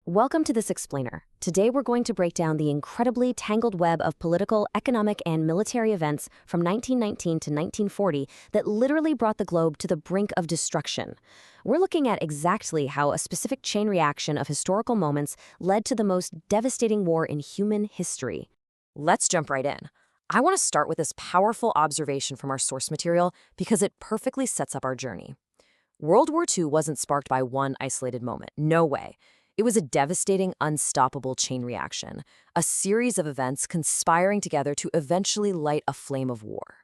Welcome to this explainer. Today we're going to break down the incredibly tangled web of political, economic, and military events from 1919 to 1940 that literally brought the globe to the brink of destruction. We're looking at exactly how a specific chain reaction of historical moments led to the most devastating war in human history. Let's jump right in. I want to start with this powerful observation from our source material because it perfectly sets up our journey. World War II wasn't sparked by one isolated moment. No way. It was a devastating, unstoppable chain reaction, a series of events conspiring together to eventually light a flame of war.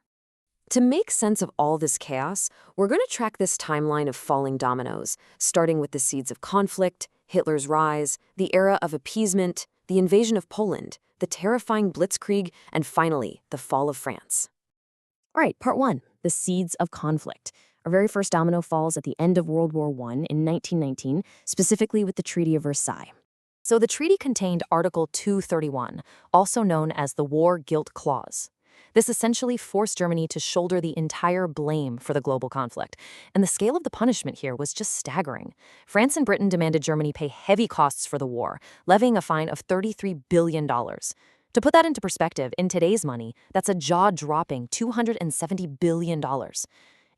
To make sense of all this chaos, we're going to track this timeline of falling dominoes, starting with the seeds of conflict, Hitler's rise, the era of appeasement, the invasion of Poland, the terrifying Blitzkrieg, and finally, the fall of France. All right, part one, the seeds of conflict. Our very first domino falls at the end of World War I in 1919, specifically with the Treaty of Versailles. So the treaty contained Article 231, also known as the War Guilt Clause. This essentially forced Germany to shoulder the entire blame for the global conflict, and the scale of the punishment here was just staggering. France and Britain demanded Germany pay heavy costs for the war, levying a fine of $33 billion. To put that into perspective, in today's money, that's a jaw-dropping $270 billion.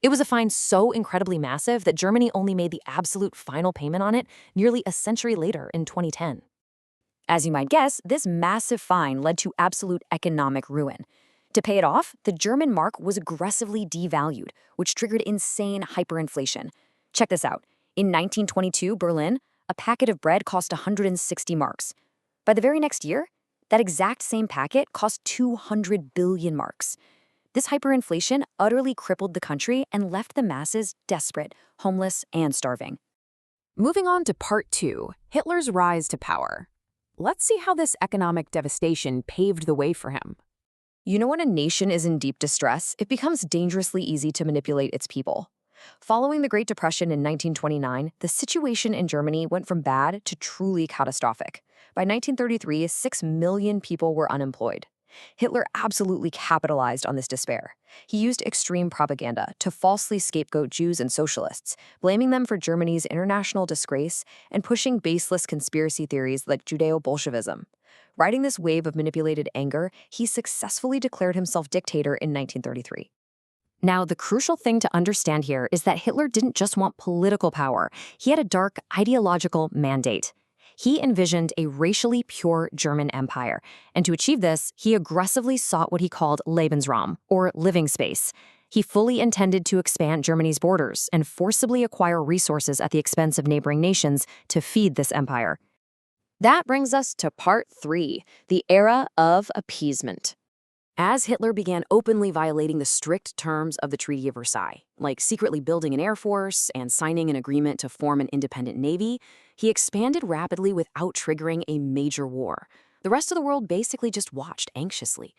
It was a fine so incredibly massive that Germany only made the absolute final payment on it nearly a century later in 2010. As you might guess, this massive fine led to absolute economic ruin. To pay it off, the German mark was aggressively devalued, which triggered insane hyperinflation. Check this out. In 1922, Berlin, a packet of bread cost 160 marks. By the very next year, that exact same packet cost 200 billion marks. This hyperinflation utterly crippled the country and left the masses desperate, homeless, and starving. Moving on to part two, Hitler's rise to power. Let's see how this economic devastation paved the way for him. You know, when a nation is in deep distress, it becomes dangerously easy to manipulate its people. Following the Great Depression in 1929, the situation in Germany went from bad to truly catastrophic. By 1933, 6 million people were unemployed. Hitler absolutely capitalized on this despair. He used extreme propaganda to falsely scapegoat Jews and socialists, blaming them for Germany's international disgrace and pushing baseless conspiracy theories like Judeo-Bolshevism. Riding this wave of manipulated anger, he successfully declared himself dictator in 1933. Now, the crucial thing to understand here is that Hitler didn't just want political power. He had a dark ideological mandate. He envisioned a racially pure German empire, and to achieve this, he aggressively sought what he called Lebensraum, or living space. He fully intended to expand Germany's borders and forcibly acquire resources at the expense of neighboring nations to feed this empire. That brings us to part three, the era of appeasement. As Hitler began openly violating the strict terms of the Treaty of Versailles, like secretly building an air force and signing an agreement to form an independent navy, he expanded rapidly without triggering a major war. The rest of the world basically just watched anxiously.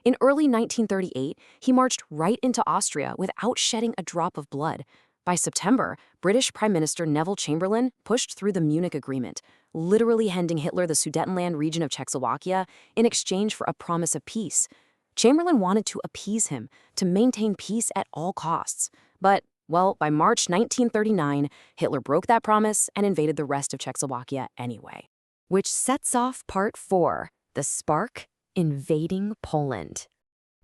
In early 1938, he marched right into Austria without shedding a drop of blood. By September, British Prime Minister Neville Chamberlain pushed through the Munich Agreement, literally handing Hitler the Sudetenland region of Czechoslovakia in exchange for a promise of peace. Chamberlain wanted to appease him, to maintain peace at all costs. But, well, by March 1939, Hitler broke that promise and invaded the rest of Czechoslovakia anyway. Which sets off part four, the spark, invading Poland.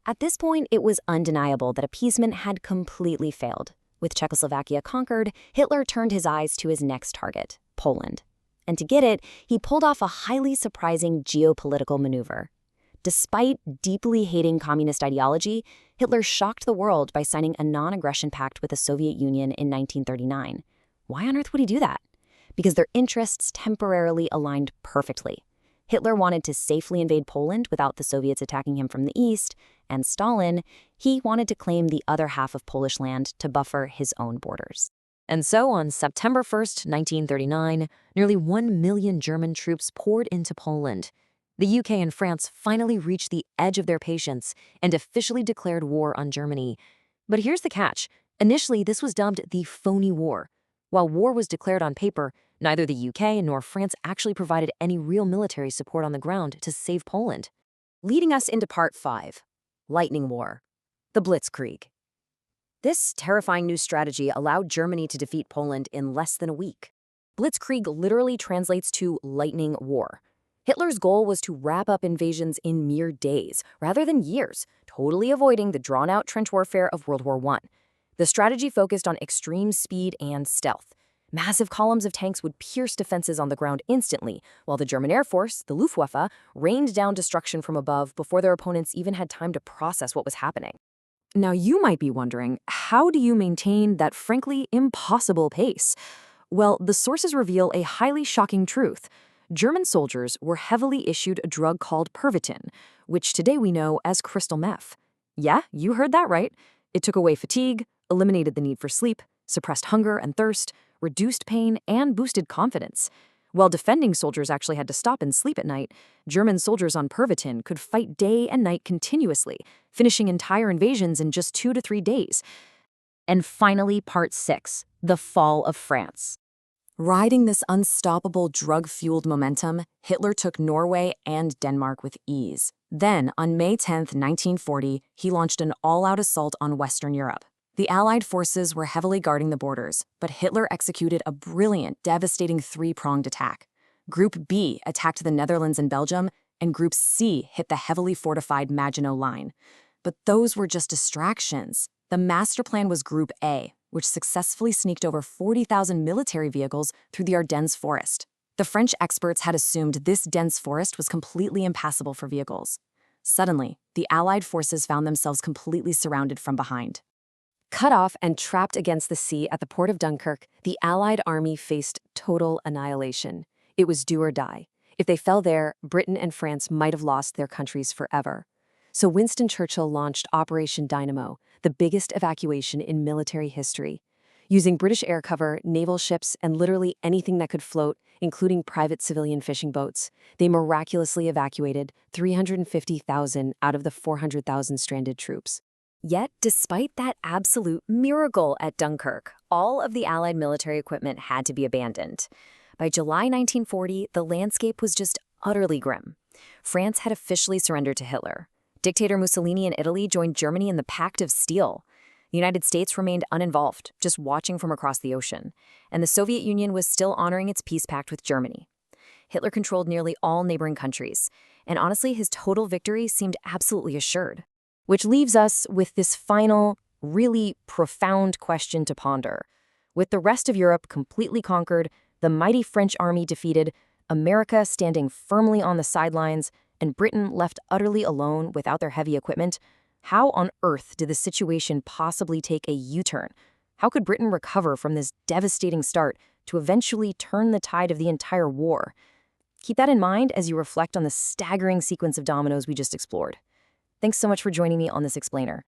At this point, it was undeniable that appeasement had completely failed. With Czechoslovakia conquered, Hitler turned his eyes to his next target, Poland. And to get it, he pulled off a highly surprising geopolitical maneuver. Despite deeply hating communist ideology, Hitler shocked the world by signing a non-aggression pact with the Soviet Union in 1939. Why on earth would he do that? Because their interests temporarily aligned perfectly. Hitler wanted to safely invade Poland without the Soviets attacking him from the east, and Stalin, he wanted to claim the other half of Polish land to buffer his own borders. And so on September 1st, 1939, nearly 1 million German troops poured into Poland. The UK and France finally reached the edge of their patience and officially declared war on Germany. But here's the catch. Initially, this was dubbed the phony war. While war was declared on paper, neither the UK nor France actually provided any real military support on the ground to save Poland. Leading us into part five, Lightning War, the Blitzkrieg. This terrifying new strategy allowed Germany to defeat Poland in less than a week. Blitzkrieg literally translates to lightning war. Hitler's goal was to wrap up invasions in mere days, rather than years, totally avoiding the drawn-out trench warfare of World War I. The strategy focused on extreme speed and stealth. Massive columns of tanks would pierce defenses on the ground instantly, while the German Air Force, the Luftwaffe, rained down destruction from above before their opponents even had time to process what was happening. Now you might be wondering, how do you maintain that frankly impossible pace? Well, the sources reveal a highly shocking truth. German soldiers were heavily issued a drug called Pervitin, which today we know as crystal meth. Yeah, you heard that right. It took away fatigue, eliminated the need for sleep, suppressed hunger and thirst, reduced pain, and boosted confidence. While defending soldiers actually had to stop and sleep at night, German soldiers on Pervitin could fight day and night continuously, finishing entire invasions in just 2 to 3 days. And finally, part 6, the fall of France. Riding this unstoppable drug-fueled momentum, Hitler took Norway and Denmark with ease. Then, on May 10, 1940, he launched an all-out assault on Western Europe. The Allied forces were heavily guarding the borders, but Hitler executed a brilliant, devastating three-pronged attack. Group B attacked the Netherlands and Belgium, and Group C hit the heavily fortified Maginot Line. But those were just distractions. The master plan was Group A, which successfully sneaked over 40,000 military vehicles through the Ardennes forest. The French experts had assumed this dense forest was completely impassable for vehicles. Suddenly, the Allied forces found themselves completely surrounded from behind. Cut off and trapped against the sea at the port of Dunkirk, the Allied army faced total annihilation. It was do or die. If they fell there, Britain and France might have lost their countries forever. So Winston Churchill launched Operation Dynamo, the biggest evacuation in military history. Using British air cover, naval ships, and literally anything that could float, including private civilian fishing boats, they miraculously evacuated 350,000 out of the 400,000 stranded troops. Yet, despite that absolute miracle at Dunkirk, all of the Allied military equipment had to be abandoned. By July 1940, the landscape was just utterly grim. France had officially surrendered to Hitler. Dictator Mussolini and Italy joined Germany in the Pact of Steel. The United States remained uninvolved, just watching from across the ocean. And the Soviet Union was still honoring its peace pact with Germany. Hitler controlled nearly all neighboring countries, and honestly, his total victory seemed absolutely assured. Which leaves us with this final, really profound question to ponder. With the rest of Europe completely conquered, the mighty French army defeated, America standing firmly on the sidelines, and Britain left utterly alone without their heavy equipment, how on earth did the situation possibly take a U-turn? How could Britain recover from this devastating start to eventually turn the tide of the entire war? Keep that in mind as you reflect on the staggering sequence of dominoes we just explored. Thanks so much for joining me on this explainer.